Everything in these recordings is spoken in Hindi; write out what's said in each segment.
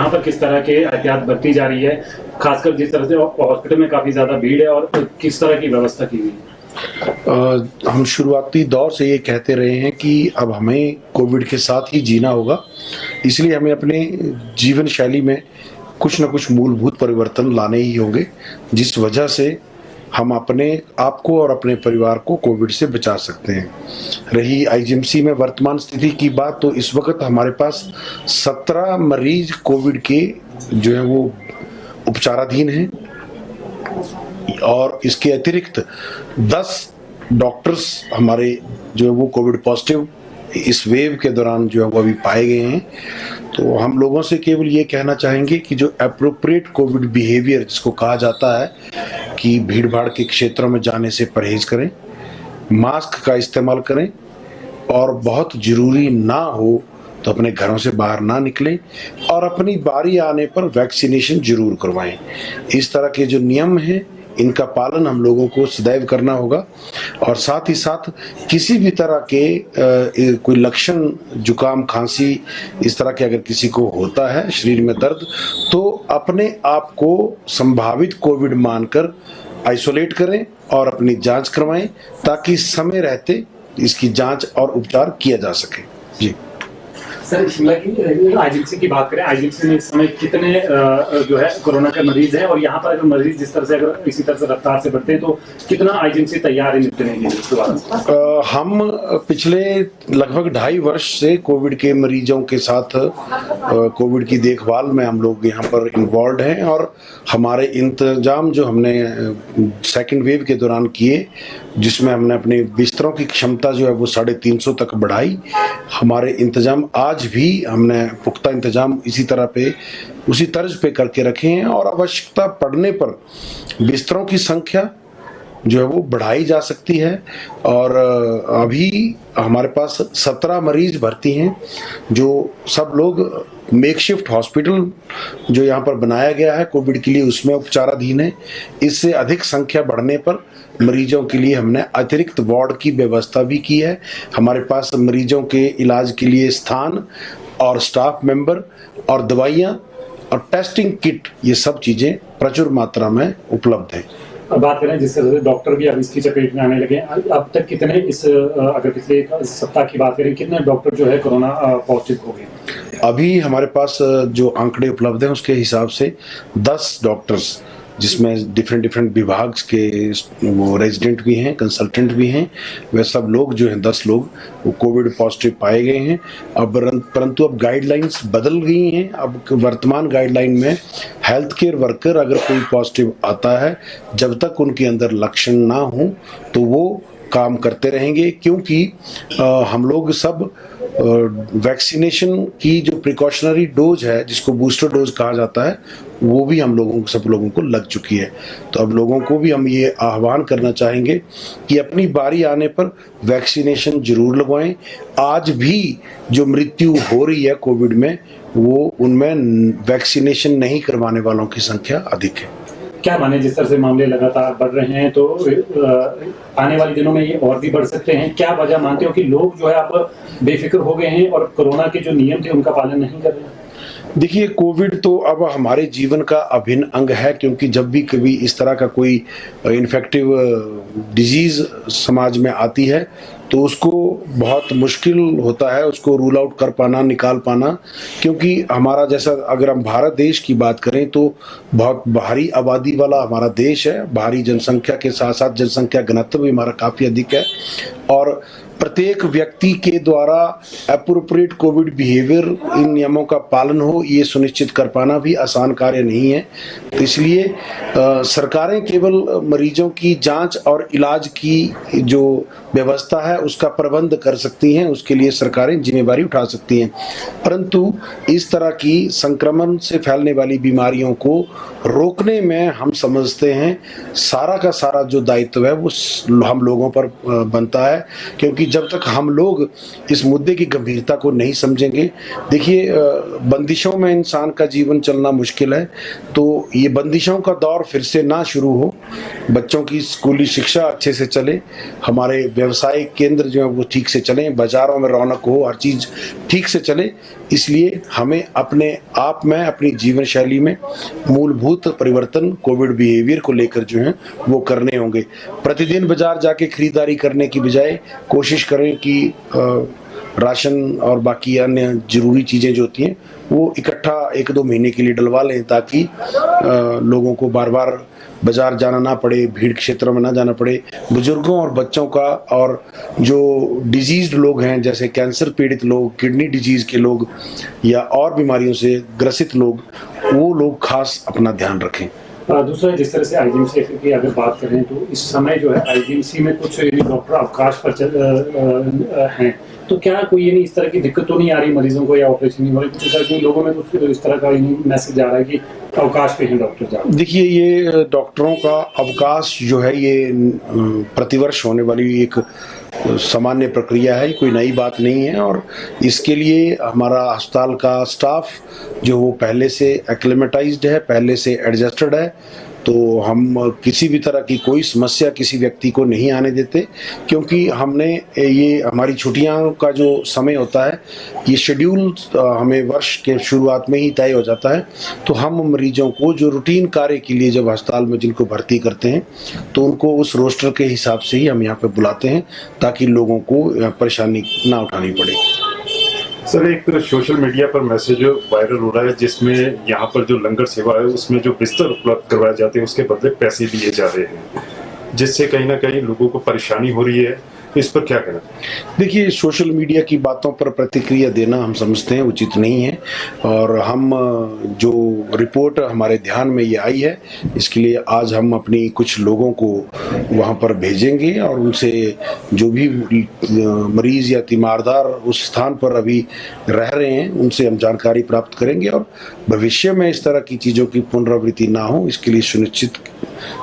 यहाँ पर किस तरह के एहतियात बरती जा रही है, खासकर जिस तरह से हॉस्पिटल में काफी ज्यादा भीड़ है और किस तरह की व्यवस्था की गई है? हम शुरुआती दौर से ये कहते रहे हैं कि अब हमें कोविड के साथ ही जीना होगा, इसलिए हमें अपने जीवन शैली में कुछ न कुछ मूलभूत परिवर्तन लाने ही होंगे, जिस वजह से हम अपने आप को और अपने परिवार को कोविड से बचा सकते हैं। रही आईजीएमसी में वर्तमान स्थिति की बात, तो इस वक्त हमारे पास 17 मरीज कोविड के जो है वो उपचाराधीन हैं और इसके अतिरिक्त 10 डॉक्टर्स हमारे जो है वो कोविड पॉजिटिव इस वेव के दौरान जो है वो अभी पाए गए हैं। तो हम लोगों से केवल ये कहना चाहेंगे कि जो एप्रोप्रिएट कोविड बिहेवियर जिसको कहा जाता है कि भीड़ भाड़ के क्षेत्रों में जाने से परहेज करें, मास्क का इस्तेमाल करें और बहुत ज़रूरी ना हो तो अपने घरों से बाहर ना निकलें और अपनी बारी आने पर वैक्सीनेशन जरूर करवाएं। इस तरह के जो नियम हैं इनका पालन हम लोगों को सदैव करना होगा और साथ ही साथ किसी भी तरह के कोई लक्षण, जुकाम, खांसी इस तरह के अगर किसी को होता है, शरीर में दर्द, तो अपने आप को संभावित कोविड मानकर आइसोलेट करें और अपनी जांच करवाएं ताकि समय रहते इसकी जांच और उपचार किया जा सके। जी सर, शिमला की आईजीएमसी की बात करें, आईजीएमसी में इस समय कितने जो है कोरोना के मरीज हैं और यहाँ पर अगर मरीज जिस तरह से अगर इसी तरह से रफ्तार से बढ़ते हैं तो कितना आईजीएमसी तैयार है निपटने के लिए? हम पिछले लगभग 2.5 वर्ष से कोविड के मरीजों के साथ कोविड की देखभाल में हम लोग यहाँ पर इन्वॉल्व हैं और हमारे इंतजाम जो हमने सेकेंड वेव के दौरान किए, जिसमें हमने अपने बिस्तरों की क्षमता जो है वो 350 तक बढ़ाई, हमारे इंतजाम आज भी हमने पुख्ता इंतजाम इसी तरह पे उसी तर्ज पे करके रखे हैं और आवश्यकता पड़ने पर बिस्तरों की संख्या जो है वो बढ़ाई जा सकती है। और अभी हमारे पास 17 मरीज भर्ती हैं जो सब लोग मेकशिफ्ट हॉस्पिटल जो यहाँ पर बनाया गया है कोविड के लिए उसमें उपचाराधीन है। इससे अधिक संख्या बढ़ने पर मरीजों के लिए हमने अतिरिक्त वार्ड की व्यवस्था भी की है। हमारे पास मरीजों के इलाज के लिए स्थान और स्टाफ मेंबर और दवाइयाँ और टेस्टिंग किट, ये सब चीज़ें प्रचुर मात्रा में उपलब्ध हैं। अब बात करें जिस तरह से डॉक्टर भी अब इसकी चपेट में आने लगे, अब तक कितने अगर पिछले सप्ताह की बात करें कितने डॉक्टर जो है कोरोना पॉजिटिव हो गए? अभी हमारे पास जो आंकड़े उपलब्ध हैं उसके हिसाब से 10 डॉक्टर्स, जिसमें डिफरेंट विभाग के वो रेजिडेंट भी हैं, कंसल्टेंट भी हैं, वे सब लोग जो हैं 10 लोग वो कोविड पॉजिटिव पाए गए हैं। अब परंतु अब गाइडलाइंस बदल गई हैं। अब वर्तमान गाइडलाइन में हेल्थ केयर वर्कर अगर कोई पॉजिटिव आता है, जब तक उनके अंदर लक्षण ना हो तो वो काम करते रहेंगे, क्योंकि हम लोग सब वैक्सीनेशन की जो प्रिकॉशनरी डोज है जिसको बूस्टर डोज कहा जाता है वो भी हम लोगों को, सब लोगों को लग चुकी है। तो अब लोगों को भी हम ये आह्वान करना चाहेंगे कि अपनी बारी आने पर वैक्सीनेशन जरूर लगवाएं। आज भी जो मृत्यु हो रही है कोविड में वो उनमें वैक्सीनेशन नहीं करवाने वालों की संख्या अधिक है। क्या माने जिस तरह से मामले लगातार बढ़ रहे हैं तो आने वाले दिनों में ये और भी बढ़ सकते हैं? क्या वजह मानते हो कि लोग जो है अब बेफिक्र हो गए हैं और कोरोना के जो नियम थे उनका पालन नहीं कर रहे हैं? देखिए, कोविड तो अब हमारे जीवन का अभिन्न अंग है, क्योंकि जब भी कभी इस तरह का कोई इन्फेक्टिव डिजीज समाज में आती है तो उसको बहुत मुश्किल होता है उसको रूल आउट कर पाना, निकाल पाना, क्योंकि हमारा जैसा अगर हम भारत देश की बात करें तो बहुत भारी आबादी वाला हमारा देश है। भारी जनसंख्या के साथ साथ जनसंख्या घनत्व भी हमारा काफ़ी अधिक है और प्रत्येक व्यक्ति के द्वारा एप्रोप्रिएट कोविड बिहेवियर, इन नियमों का पालन हो, ये सुनिश्चित कर पाना भी आसान कार्य नहीं है। तो इसलिए सरकारें केवल मरीजों की जांच और इलाज की जो व्यवस्था है उसका प्रबंध कर सकती हैं, उसके लिए सरकारें जिम्मेदारी उठा सकती हैं, परंतु इस तरह की संक्रमण से फैलने वाली बीमारियों को रोकने में हम समझते हैं सारा का सारा जो दायित्व है वो हम लोगों पर बनता है। है, क्योंकि जब तक हम लोग इस मुद्दे की गंभीरता को नहीं समझेंगे, देखिए बंदिशों में इंसान का जीवन चलना मुश्किल है, तो ये बंदिशों का दौर फिर से ना शुरू हो, बच्चों की स्कूली शिक्षा अच्छे से चले, हमारे व्यवसायिक केंद्र जो है वो ठीक से चलें, बाज़ारों में रौनक हो, हर चीज़ ठीक से चले, इसलिए हमें अपने आप में, अपनी जीवन शैली में मूलभूत परिवर्तन कोविड बिहेवियर को लेकर जो है वो करने होंगे। प्रतिदिन बाजार जाके खरीदारी करने की बजाय कोशिश करें कि राशन और बाकी अन्य ज़रूरी चीज़ें जो होती हैं वो इकट्ठा 1-2 महीने के लिए डलवा लें, ताकि लोगों को बार बार बाजार जाना ना पड़े, भीड़ क्षेत्रों में ना जाना पड़े। बुजुर्गों और बच्चों का और जो डिजीज़्ड लोग हैं, जैसे कैंसर पीड़ित लोग, किडनी डिजीज़ के लोग या और बीमारियों से ग्रसित लोग, वो लोग खास अपना ध्यान रखें। दूसरा, जिस तरह से आईजीएमसी की अगर बात करें तो इस समय जो है आईजीएमसी में कुछ डॉक्टर अवकाश पर हैं, तो क्या कोई इस तरह की दिक्कत तो नहीं आ रही मरीजों को, या ऑपरेशन नहीं हो रही? कुछ ऐसा लोगों में कुछ इस तरह का मैसेज आ रहा है कि अवकाश पे हैं डॉक्टर जा? देखिए, ये डॉक्टरों का अवकाश जो है ये प्रतिवर्ष होने वाली एक सामान्य प्रक्रिया है, कोई नई बात नहीं है, और इसके लिए हमारा अस्पताल का स्टाफ जो वो पहले से एक्लेमेटाइज्ड है, पहले से एडजस्टेड है, तो हम किसी भी तरह की कोई समस्या किसी व्यक्ति को नहीं आने देते, क्योंकि हमने ये हमारी छुट्टियां का जो समय होता है ये शेड्यूल हमें वर्ष के शुरुआत में ही तय हो जाता है, तो हम मरीजों को जो रूटीन कार्य के लिए जब अस्पताल में जिनको भर्ती करते हैं तो उनको उस रोस्टर के हिसाब से ही हम यहाँ पे बुलाते हैं, ताकि लोगों को परेशानी ना उठानी पड़े। सर, एक सोशल मीडिया पर मैसेज वायरल हो रहा है जिसमें यहाँ पर जो लंगर सेवा है उसमें जो बिस्तर उपलब्ध करवाए जाते हैं उसके बदले पैसे लिए जा रहे हैं, जिससे कहीं ना कहीं लोगों को परेशानी हो रही है, इस पर क्या कहना? देखिए, सोशल मीडिया की बातों पर प्रतिक्रिया देना हम समझते हैं उचित नहीं है, और हम जो रिपोर्ट हमारे ध्यान में ये आई है इसके लिए आज हम अपनी कुछ लोगों को वहाँ पर भेजेंगे और उनसे जो भी मरीज या तीमारदार उस स्थान पर अभी रह रहे हैं उनसे हम जानकारी प्राप्त करेंगे, और भविष्य में इस तरह की चीज़ों की पुनरावृत्ति ना हो इसके लिए सुनिश्चित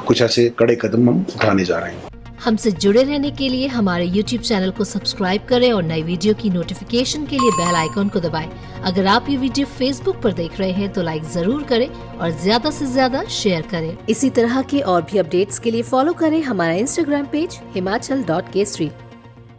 कुछ ऐसे कड़े कदम हम उठाने जा रहे हैं। हमसे जुड़े रहने के लिए हमारे YouTube चैनल को सब्सक्राइब करें और नई वीडियो की नोटिफिकेशन के लिए बेल आइकॉन को दबाएं। अगर आप ये वीडियो Facebook पर देख रहे हैं तो लाइक जरूर करें और ज्यादा से ज्यादा शेयर करें। इसी तरह के और भी अपडेट्स के लिए फॉलो करें हमारा Instagram पेज himachal.kshri।